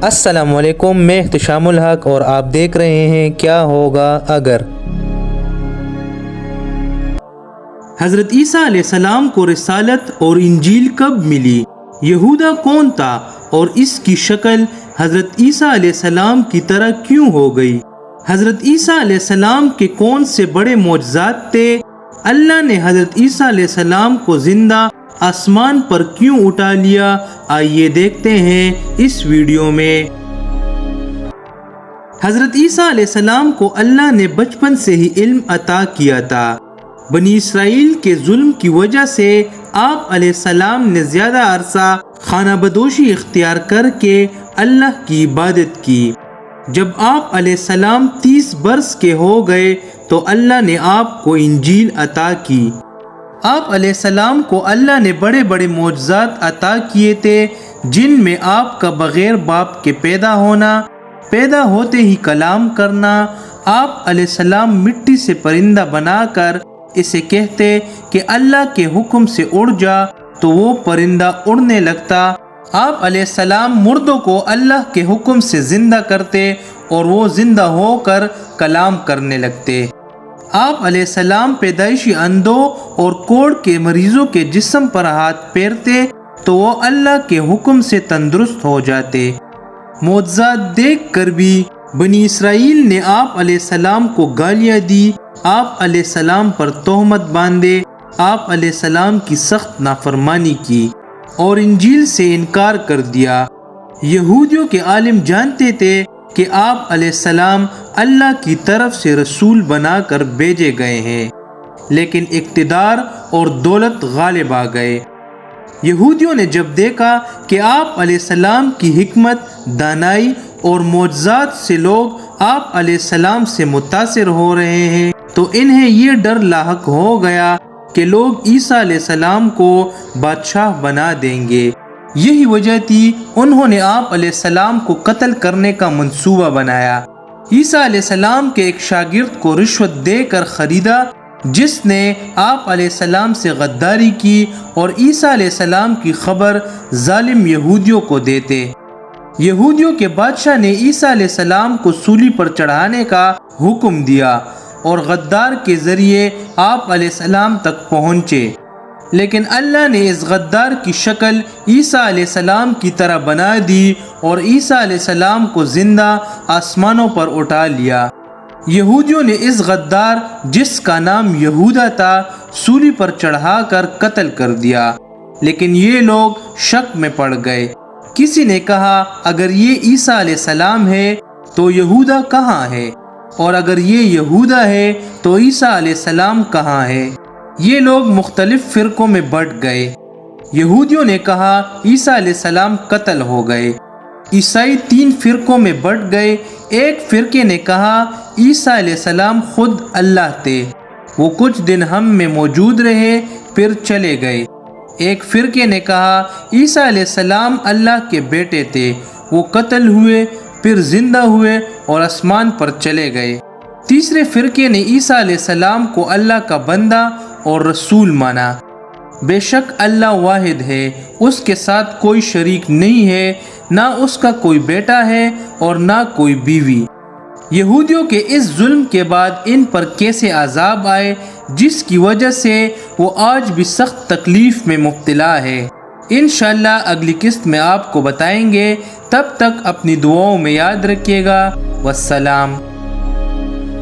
السلام علیکم، میں احتشام الحق اور آپ دیکھ رہے ہیں کیا ہوگا اگر۔ حضرت عیسیٰ علیہ السلام کو رسالت اور انجیل کب ملی؟ یہودا کون تھا اور اس کی شکل حضرت عیسیٰ علیہ السلام کی طرح کیوں ہو گئی؟ حضرت عیسیٰ علیہ السلام کے کون سے بڑے معجزات تھے؟ اللہ نے حضرت عیسیٰ علیہ السلام کو زندہ آسمان پر کیوں اٹھا لیا؟ آئیے دیکھتے ہیں اس ویڈیو میں۔ حضرت عیسیٰ علیہ السلام کو اللہ نے بچپن سے ہی علم عطا کیا تھا۔ بنی اسرائیل کے ظلم کی وجہ سے آپ علیہ السلام نے زیادہ عرصہ خانہ بدوشی اختیار کر کے اللہ کی عبادت کی۔ جب آپ علیہ السلام 30 برس کے ہو گئے تو اللہ نے آپ کو انجیل عطا کی۔ آپ علیہ السلام کو اللہ نے بڑے بڑے معجزات عطا کیے تھے، جن میں آپ کا بغیر باپ کے پیدا ہونا، پیدا ہوتے ہی کلام کرنا، آپ علیہ السلام مٹی سے پرندہ بنا کر اسے کہتے کہ اللہ کے حکم سے اڑ جا تو وہ پرندہ اڑنے لگتا، آپ علیہ السلام مردوں کو اللہ کے حکم سے زندہ کرتے اور وہ زندہ ہو کر کلام کرنے لگتے، آپ علیہ السلام پیدائشی اندھوں اور کوڑ کے مریضوں کے جسم پر ہاتھ پھیرتے تو وہ اللہ کے حکم سے تندرست ہو جاتے۔ معجزات دیکھ کر بھی بنی اسرائیل نے آپ علیہ السلام کو گالیاں دی، آپ علیہ السلام پر تہمت باندھے، آپ علیہ السلام کی سخت نافرمانی کی اور انجیل سے انکار کر دیا۔ یہودیوں کے عالم جانتے تھے کہ آپ علیہ السلام اللہ کی طرف سے رسول بنا کر بھیجے گئے ہیں، لیکن اقتدار اور دولت غالب آ گئے۔ یہودیوں نے جب دیکھا کہ آپ علیہ السلام کی حکمت، دانائی اور معجزات سے لوگ آپ علیہ السلام سے متاثر ہو رہے ہیں تو انہیں یہ ڈر لاحق ہو گیا کہ لوگ عیسیٰ علیہ السلام کو بادشاہ بنا دیں گے۔ یہی وجہ تھی انہوں نے آپ علیہ السلام کو قتل کرنے کا منصوبہ بنایا۔ عیسیٰ علیہ السلام کے ایک شاگرد کو رشوت دے کر خریدا، جس نے آپ علیہ السلام سے غداری کی اور عیسیٰ علیہ السلام کی خبر ظالم یہودیوں کو دیتے۔ یہودیوں کے بادشاہ نے عیسیٰ علیہ السلام کو سولی پر چڑھانے کا حکم دیا اور غدار کے ذریعے آپ علیہ السلام تک پہنچے، لیکن اللہ نے اس غدار کی شکل عیسیٰ علیہ السلام کی طرح بنا دی اور عیسیٰ علیہ السلام کو زندہ آسمانوں پر اٹھا لیا۔ یہودیوں نے اس غدار، جس کا نام یہودا تھا، سولی پر چڑھا کر قتل کر دیا، لیکن یہ لوگ شک میں پڑ گئے۔ کسی نے کہا اگر یہ عیسیٰ علیہ السلام ہے تو یہودا کہاں ہے، اور اگر یہ یہودا ہے تو عیسیٰ علیہ السلام کہاں ہے؟ یہ لوگ مختلف فرقوں میں بٹ گئے۔ یہودیوں نے کہا عیسیٰ علیہ السلام قتل ہو گئے۔ عیسائی 3 فرقوں میں بٹ گئے۔ ایک فرقے نے کہا عیسیٰ علیہ السلام خود اللہ تھے، وہ کچھ دن ہم میں موجود رہے پھر چلے گئے۔ ایک فرقے نے کہا عیسیٰ علیہ السلام اللہ کے بیٹے تھے، وہ قتل ہوئے پھر زندہ ہوئے اور آسمان پر چلے گئے۔ تیسرے فرقے نے عیسیٰ علیہ السلام کو اللہ کا بندہ اور رسول مانا۔ بے شک اللہ واحد ہے، اس کے ساتھ کوئی شریک نہیں ہے، نہ اس کا کوئی بیٹا ہے اور نہ کوئی بیوی۔ یہودیوں کے اس ظلم کے بعد ان پر کیسے عذاب آئے، جس کی وجہ سے وہ آج بھی سخت تکلیف میں مبتلا ہے، انشاءاللہ اگلی قسط میں آپ کو بتائیں گے۔ تب تک اپنی دعاؤں میں یاد رکھیے گا۔ والسلام۔